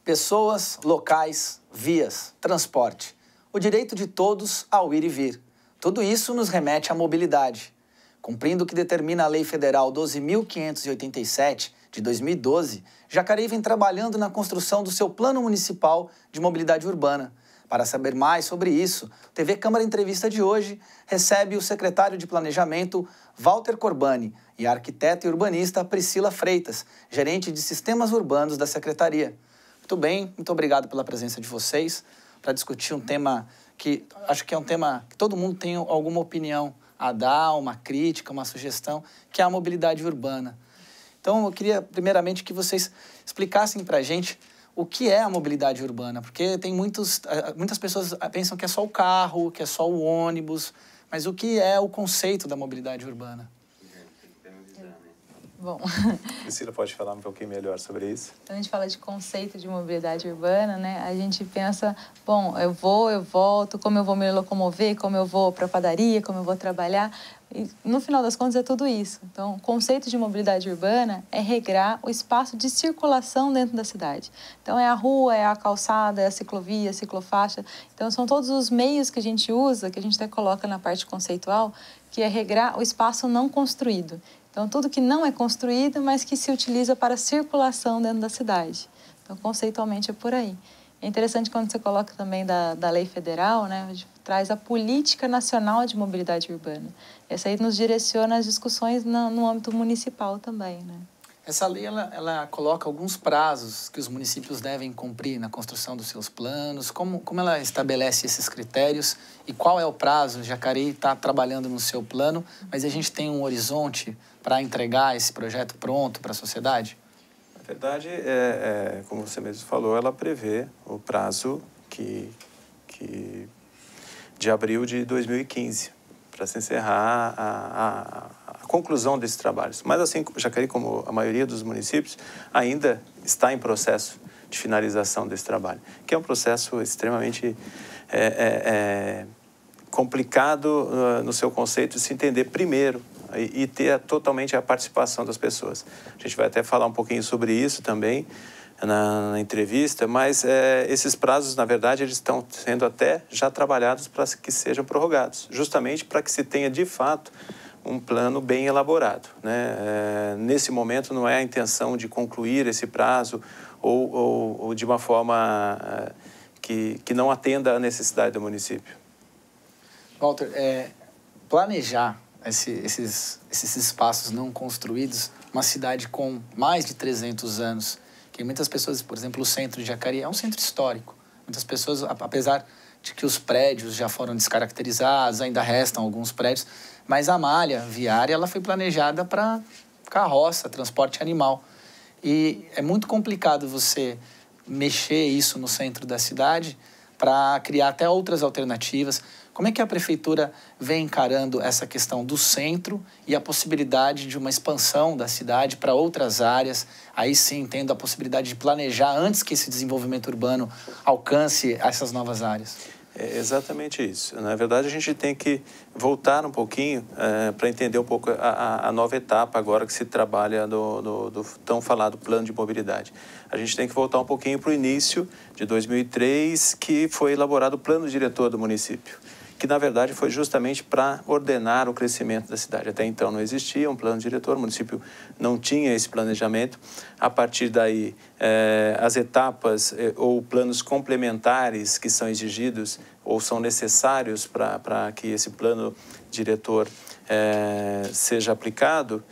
Pessoas, locais, vias, transporte. O direito de todos ao ir e vir. Tudo isso nos remete à mobilidade. Cumprindo o que determina a Lei Federal 12.587, de 2012, Jacareí vem trabalhando na construção do seu Plano Municipal de Mobilidade Urbana. Para saber mais sobre isso, a TV Câmara Entrevista de hoje recebe o secretário de Planejamento, Walter Corbani, e a arquiteta e urbanista Priscila Freitas, gerente de Sistemas Urbanos da Secretaria. Muito bem, muito obrigado pela presença de vocês para discutir um tema que acho que é um tema que todo mundo tem alguma opinião a dar, uma crítica, uma sugestão, que é a mobilidade urbana. Então, eu queria primeiramente que vocês explicassem para a gente o que é a mobilidade urbana, porque tem muitas pessoas pensam que é só o carro, que é só o ônibus, mas o que é o conceito da mobilidade urbana? Bom, Priscila pode falar um pouquinho melhor sobre isso? quando a gente fala de conceito de mobilidade urbana, né, a gente pensa, bom, eu vou, eu volto, como eu vou me locomover, como eu vou para a padaria, como eu vou trabalhar. E, no final das contas, é tudo isso. Então, o conceito de mobilidade urbana é regrar o espaço de circulação dentro da cidade. Então, é a rua, é a calçada, é a ciclovia, a ciclofaixa. Então, são todos os meios que a gente usa, que a gente até coloca na parte conceitual, que é regrar o espaço não construído. Então, tudo que não é construído, mas que se utiliza para circulação dentro da cidade. Então, conceitualmente é por aí. É interessante quando você coloca também da lei federal, né? A gente traz a Política Nacional de Mobilidade Urbana. Essa aí nos direciona as discussões no âmbito municipal também, né? Essa lei, ela coloca alguns prazos que os municípios devem cumprir na construção dos seus planos. Como ela estabelece esses critérios e qual é o prazo? Jacareí está trabalhando no seu plano, mas a gente tem um horizonte para entregar esse projeto pronto para a sociedade? Na verdade, como você mesmo falou, ela prevê o prazo de abril de 2015 para se encerrar a conclusão desses trabalhos. Mas assim, Jacareí, como a maioria dos municípios, ainda está em processo de finalização desse trabalho, que é um processo extremamente complicado no seu conceito de se entender primeiro e ter totalmente a participação das pessoas. A gente vai até falar um pouquinho sobre isso também na entrevista, mas esses prazos, na verdade, eles estão sendo até já trabalhados para que sejam prorrogados, justamente para que se tenha, de fato, um plano bem elaborado, né? Nesse momento, não é a intenção de concluir esse prazo ou de uma forma que não atenda à necessidade do município. Walter, planejar esses espaços não construídos, uma cidade com mais de 300 anos, que muitas pessoas, por exemplo, o centro de Jacareí é um centro histórico. Muitas pessoas, apesar de que os prédios já foram descaracterizados, ainda restam alguns prédios, mas a malha viária ela foi planejada para carroça, transporte animal. E é muito complicado você mexer isso no centro da cidade para criar até outras alternativas. Como é que a prefeitura vem encarando essa questão do centro e a possibilidade de uma expansão da cidade para outras áreas, aí sim tendo a possibilidade de planejar antes que esse desenvolvimento urbano alcance essas novas áreas? É exatamente isso. Na verdade, a gente tem que voltar um pouquinho para entender um pouco a nova etapa agora que se trabalha do tão falado plano de mobilidade. A gente tem que voltar um pouquinho para o início de 2003, que foi elaborado o plano diretor do município, que na verdade foi justamente para ordenar o crescimento da cidade. Até então não existia um plano diretor, o município não tinha esse planejamento. A partir daí, as etapas ou planos complementares que são exigidos ou são necessários para que esse plano diretor seja aplicado,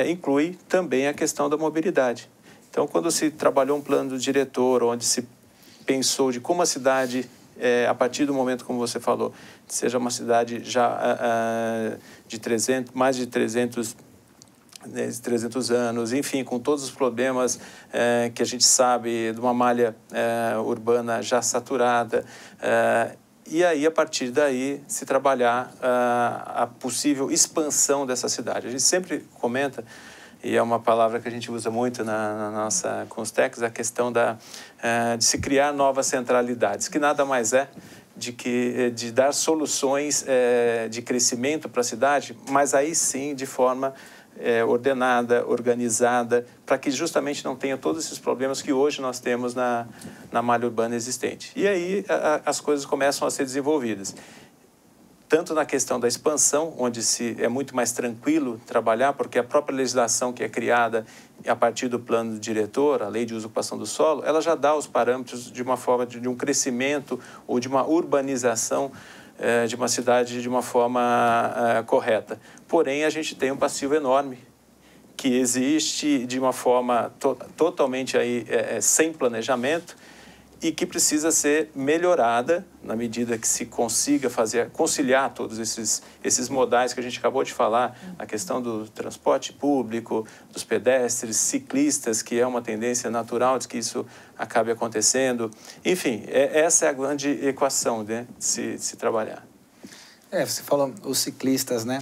inclui também a questão da mobilidade. Então, quando se trabalhou um plano diretor, onde se pensou de como a cidade, a partir do momento, como você falou, seja uma cidade já de mais de 300 anos, enfim, com todos os problemas que a gente sabe, de uma malha urbana já saturada, e aí, a partir daí, se trabalhar a possível expansão dessa cidade. A gente sempre comenta, e é uma palavra que a gente usa muito com os técnicos, a questão de se criar novas centralidades, que nada mais é de dar soluções de crescimento para a cidade, mas aí sim de forma ordenada, organizada, para que justamente não tenha todos esses problemas que hoje nós temos na malha urbana existente. E aí as coisas começam a ser desenvolvidas. Tanto na questão da expansão, onde é muito mais tranquilo trabalhar, porque a própria legislação que é criada a partir do plano diretor, a lei de uso e ocupação do solo, ela já dá os parâmetros de uma forma de um crescimento ou de uma urbanização de uma cidade de uma forma correta. Porém, a gente tem um passivo enorme que existe de uma forma totalmente sem planejamento e que precisa ser melhorada na medida que se consiga conciliar todos esses modais que a gente acabou de falar, a questão do transporte público, dos pedestres, ciclistas, que é uma tendência natural de que isso acabe acontecendo. Enfim, essa é a grande equação, né, de se trabalhar. Você falou os ciclistas, né?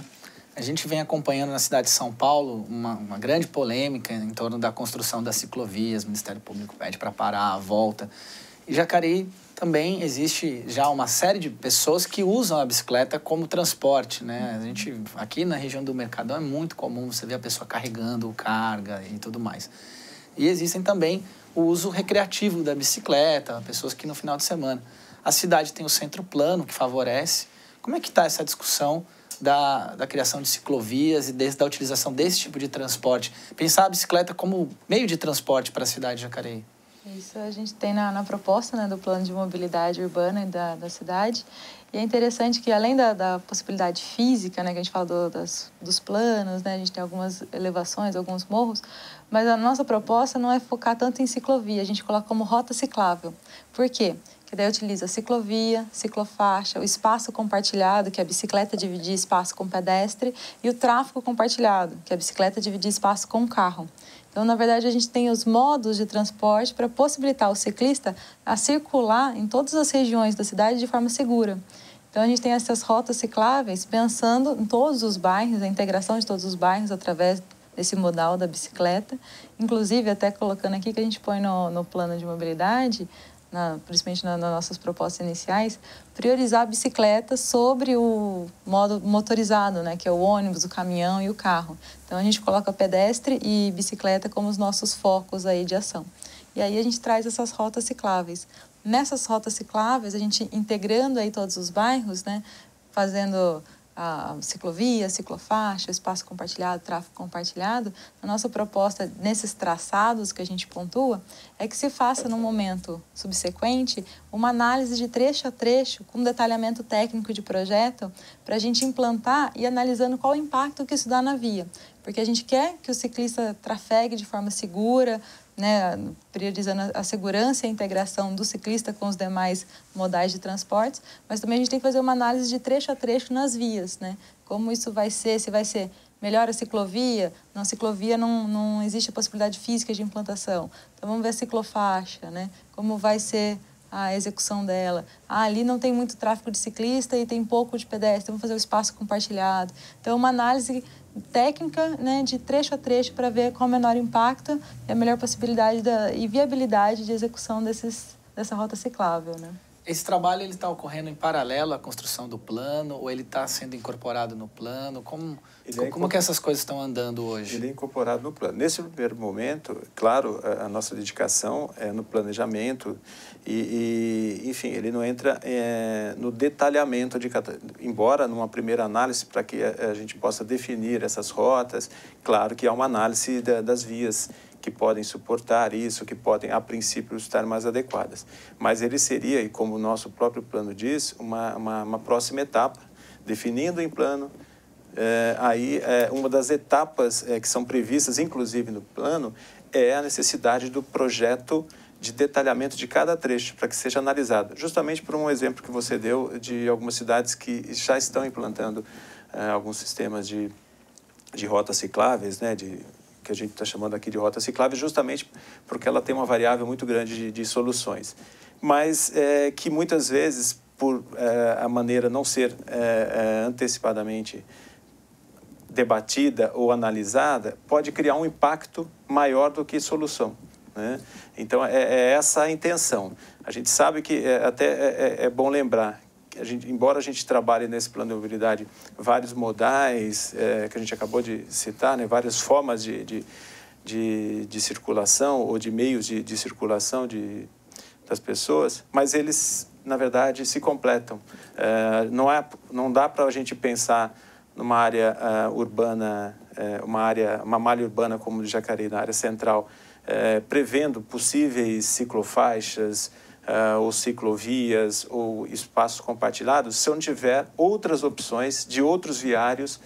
A gente vem acompanhando na cidade de São Paulo uma grande polêmica em torno da construção das ciclovias. O Ministério Público pede para parar a volta. E Jacareí também existe já uma série de pessoas que usam a bicicleta como transporte, né? A gente, aqui na região do Mercadão é muito comum você ver a pessoa carregando carga e tudo mais. E existem também o uso recreativo da bicicleta, pessoas que no final de semana. A cidade tem o centro plano que favorece. Como é que está essa discussão da criação de ciclovias e da utilização desse tipo de transporte? Pensar a bicicleta como meio de transporte para a cidade de Jacareí. Isso a gente tem na proposta, né, do plano de mobilidade urbana da cidade. E é interessante que, além da possibilidade física, né, que a gente fala dos planos, né, a gente tem algumas elevações, alguns morros, mas a nossa proposta não é focar tanto em ciclovia, a gente coloca como rota ciclável. Por quê? Que daí utiliza ciclovia, ciclofaixa, o espaço compartilhado, que é a bicicleta dividir espaço com pedestre, e o tráfego compartilhado, que é a bicicleta dividir espaço com o carro. Então, na verdade, a gente tem os modos de transporte para possibilitar o ciclista a circular em todas as regiões da cidade de forma segura. Então, a gente tem essas rotas cicláveis pensando em todos os bairros, a integração de todos os bairros através desse modal da bicicleta. Inclusive, até colocando aqui que a gente põe no plano de mobilidade, principalmente nas nossas propostas iniciais, priorizar a bicicleta sobre o modo motorizado, né, que é o ônibus, o caminhão e o carro. Então, a gente coloca pedestre e bicicleta como os nossos focos aí de ação. E aí a gente traz essas rotas cicláveis. Nessas rotas cicláveis, a gente integrando aí todos os bairros, né, fazendo a ciclovia, a ciclofaixa, o espaço compartilhado, tráfego compartilhado, a nossa proposta nesses traçados que a gente pontua é que se faça no momento subsequente uma análise de trecho a trecho com detalhamento técnico de projeto para a gente implantar e analisando qual o impacto que isso dá na via. Porque a gente quer que o ciclista trafegue de forma segura, né, priorizando a segurança e a integração do ciclista com os demais modais de transportes, mas também a gente tem que fazer uma análise de trecho a trecho nas vias, né? Como isso vai ser, se vai ser melhor a ciclovia, na ciclovia não existe a possibilidade física de implantação. Então vamos ver a ciclofaixa, né? Como vai ser a execução dela. Ali não tem muito tráfego de ciclista e tem pouco de pedestre, vamos fazer o espaço compartilhado. Então uma análise técnica, né, de trecho a trecho para ver qual o menor impacto e a melhor possibilidade e viabilidade de execução dessa rota ciclável, né? Esse trabalho está ocorrendo em paralelo à construção do plano ou ele está sendo incorporado no plano? Como que essas coisas estão andando hoje? Ele é incorporado no plano. Nesse primeiro momento, claro, a nossa dedicação é no planejamento enfim, ele não entra no detalhamento de cada... Embora numa primeira análise, para que a gente possa definir essas rotas, claro que há uma análise das vias que podem suportar isso, que podem, a princípio, estar mais adequadas. Mas ele seria, e como o nosso próprio plano diz, uma próxima etapa, definindo em plano. Uma das etapas que são previstas, inclusive no plano, é a necessidade do projeto de detalhamento de cada trecho, para que seja analisado. Justamente por um exemplo que você deu de algumas cidades que já estão implantando alguns sistemas de rotas cicláveis, né, que a gente está chamando aqui de rota ciclável, justamente porque ela tem uma variável muito grande de soluções. Mas que muitas vezes, por a maneira não ser antecipadamente debatida ou analisada, pode criar um impacto maior do que solução, né? Então, é essa a intenção. A gente sabe que até é bom lembrar embora a gente trabalhe nesse plano de mobilidade vários modais, que a gente acabou de citar, né, várias formas de circulação ou de meios de circulação das pessoas, mas eles, na verdade, se completam. Não dá para a gente pensar numa área urbana, uma malha urbana como o de Jacareí, na área central, prevendo possíveis ciclofaixas, ou ciclovias, ou espaços compartilhados, se eu não tiver outras opções de outros viários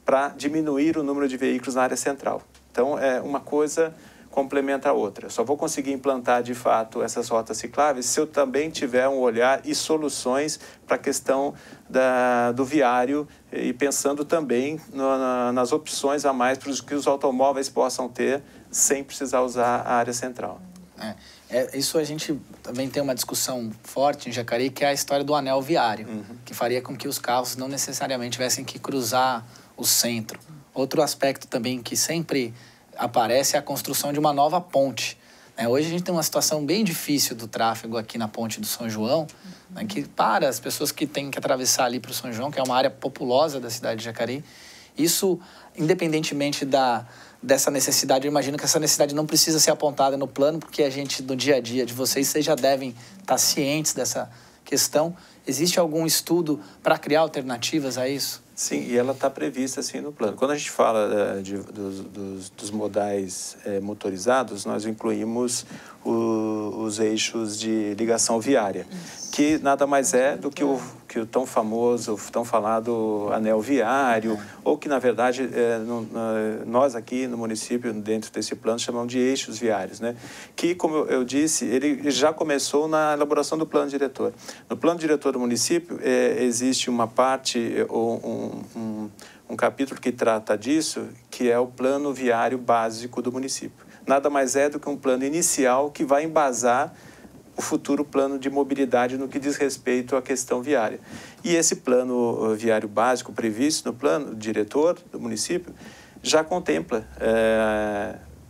para diminuir o número de veículos na área central. Então, uma coisa complementa a outra. Eu só vou conseguir implantar, de fato, essas rotas cicláveis se eu também tiver um olhar e soluções para a questão do viário e pensando também nas opções a mais para que os automóveis possam ter sem precisar usar a área central. Isso a gente também tem uma discussão forte em Jacareí, que é a história do anel viário, que faria com que os carros não necessariamente tivessem que cruzar o centro. Outro aspecto também que sempre aparece é a construção de uma nova ponte. Hoje a gente tem uma situação bem difícil do tráfego aqui na ponte do São João, que para as pessoas que têm que atravessar ali para o São João, que é uma área populosa da cidade de Jacareí, isso, independentemente dessa necessidade, eu imagino que essa necessidade não precisa ser apontada no plano, porque a gente, no dia a dia de vocês já devem estar cientes dessa questão. Existe algum estudo para criar alternativas a isso? Sim, e ela está prevista assim no plano. Quando a gente fala dos modais motorizados, nós incluímos os eixos de ligação viária, que nada mais é do que o tão famoso, tão falado anel viário, ou que, na verdade, nós aqui no município, dentro desse plano, chamamos de eixos viários, né? Que, como eu disse, ele já começou na elaboração do plano diretor. No plano diretor do município, existe uma parte, um capítulo que trata disso, que é o plano viário básico do município. Nada mais é do que um plano inicial que vai embasar o futuro plano de mobilidade no que diz respeito à questão viária. E esse plano viário básico previsto no plano diretor do município já contempla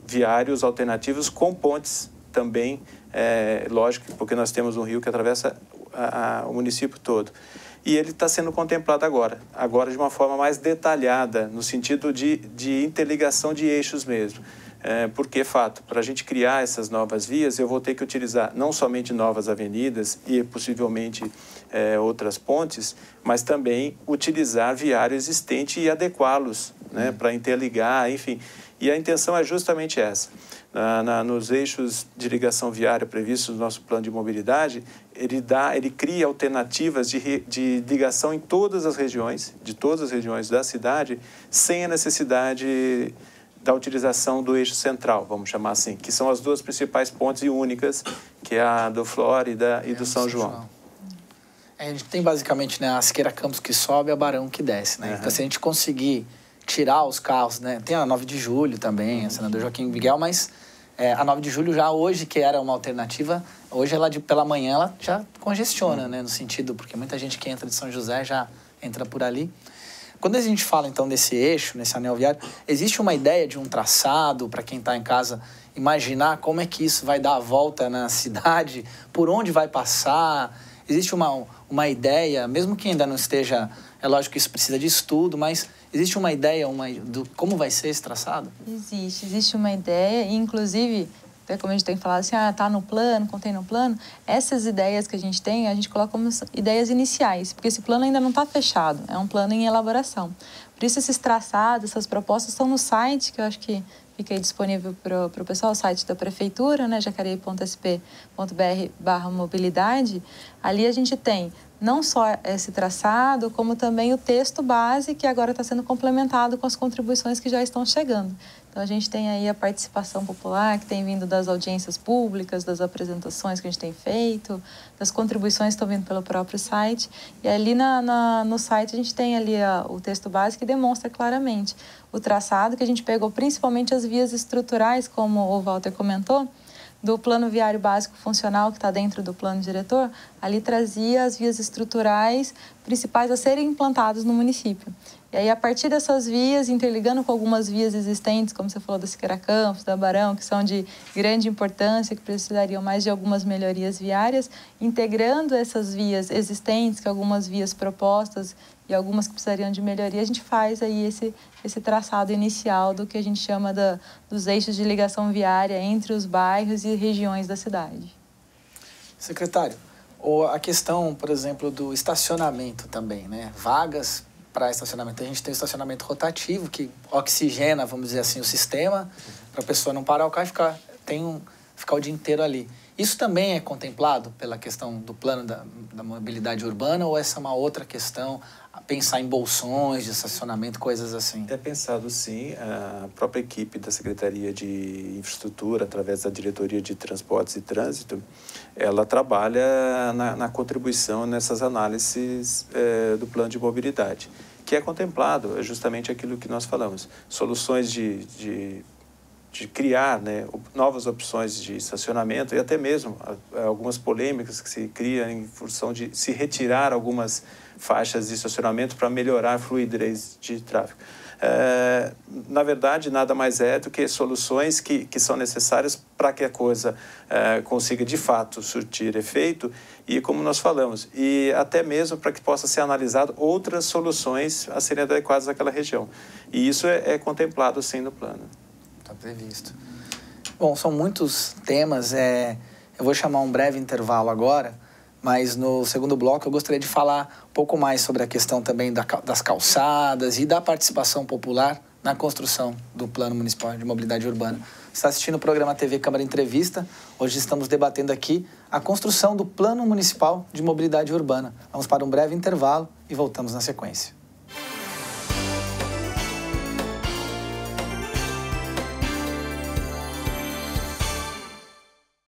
viários alternativos com pontes também, lógico, porque nós temos um rio que atravessa o município todo. E ele está sendo contemplado agora de uma forma mais detalhada, no sentido de interligação de eixos mesmo. Porque, fato, para a gente criar essas novas vias, eu vou ter que utilizar não somente novas avenidas e possivelmente outras pontes, mas também utilizar viário existente e adequá-los, né, para interligar, enfim. E a intenção é justamente essa. Nos eixos de ligação viária previstos no nosso plano de mobilidade, ele cria alternativas de ligação em todas as regiões, da cidade, sem a necessidade da utilização do eixo central, vamos chamar assim, que são as duas principais pontes e únicas, que é a do Flórida e do São João. A gente tem basicamente, né, a Siqueira Campos que sobe e a Barão que desce, né? Então, se a gente conseguir tirar os carros, né? Tem a 9 de Julho também, a Senador Joaquim Miguel, mas a 9 de Julho já hoje, que era uma alternativa, hoje ela pela manhã ela já congestiona, né? No sentido, porque muita gente que entra de São José já entra por ali. Quando a gente fala, então, desse eixo, nesse anel viário, existe uma ideia de um traçado para quem está em casa imaginar como é que isso vai dar a volta na cidade, por onde vai passar? Existe uma ideia, mesmo que ainda não esteja... É lógico que isso precisa de estudo, mas existe uma ideia do como vai ser esse traçado? Existe uma ideia, e inclusive, até como a gente tem falado assim, tá no plano, contém no plano, essas ideias que a gente tem, a gente coloca como ideias iniciais, porque esse plano ainda não está fechado, é um plano em elaboração. Por isso esses traçados, essas propostas estão no site, que eu acho que fica aí disponível para o pessoal, o site da prefeitura, né, jacareí.sp.br/mobilidade. Ali a gente tem não só esse traçado, como também o texto base, que agora está sendo complementado com as contribuições que já estão chegando. Então, a gente tem aí a participação popular, que tem vindo das audiências públicas, das apresentações que a gente tem feito, das contribuições que estão vindo pelo próprio site. E ali no site a gente tem ali o texto base que demonstra claramente o traçado, que a gente pegou principalmente as vias estruturais, como o Walter comentou, do plano viário básico funcional, que está dentro do plano diretor, ali trazia as vias estruturais principais a serem implantadas no município. E aí, a partir dessas vias, interligando com algumas vias existentes, como você falou da Siqueira Campos, da Barão, que são de grande importância, que precisariam mais de algumas melhorias viárias, integrando essas vias existentes, que algumas vias propostas e algumas que precisariam de melhoria, a gente faz aí esse traçado inicial do que a gente chama dos eixos de ligação viária entre os bairros e regiões da cidade. Secretário, ou a questão, por exemplo, do estacionamento também, né? Vagas para estacionamento. A gente tem o estacionamento rotativo, que oxigena, vamos dizer assim, o sistema, para a pessoa não parar o carro e ficar o dia inteiro ali. Isso também é contemplado pela questão do plano da mobilidade urbana, ou essa é uma outra questão, pensar em bolsões de estacionamento, coisas assim? É pensado, sim. A própria equipe da Secretaria de Infraestrutura, através da Diretoria de Transportes e Trânsito, ela trabalha na contribuição nessas análises do plano de mobilidade, que é contemplado, é justamente aquilo que nós falamos, soluções de criar, né, novas opções de estacionamento e até mesmo algumas polêmicas que se criam em função de se retirar algumas faixas de estacionamento para melhorar a fluidez de tráfego. Na verdade, nada mais é do que soluções que são necessárias para que a coisa consiga, de fato, surtir efeito e, como nós falamos, e até mesmo para que possa ser analisado outras soluções a serem adequadas àquela região. E isso é contemplado, sim, no plano. Está previsto. Bom, são muitos temas. Eu vou chamar um breve intervalo agora, mas no segundo bloco eu gostaria de falar um pouco mais sobre a questão também das calçadas e da participação popular na construção do Plano Municipal de Mobilidade Urbana. Você está assistindo o programa TV Câmara Entrevista. Hoje estamos debatendo aqui a construção do Plano Municipal de Mobilidade Urbana. Vamos para um breve intervalo e voltamos na sequência.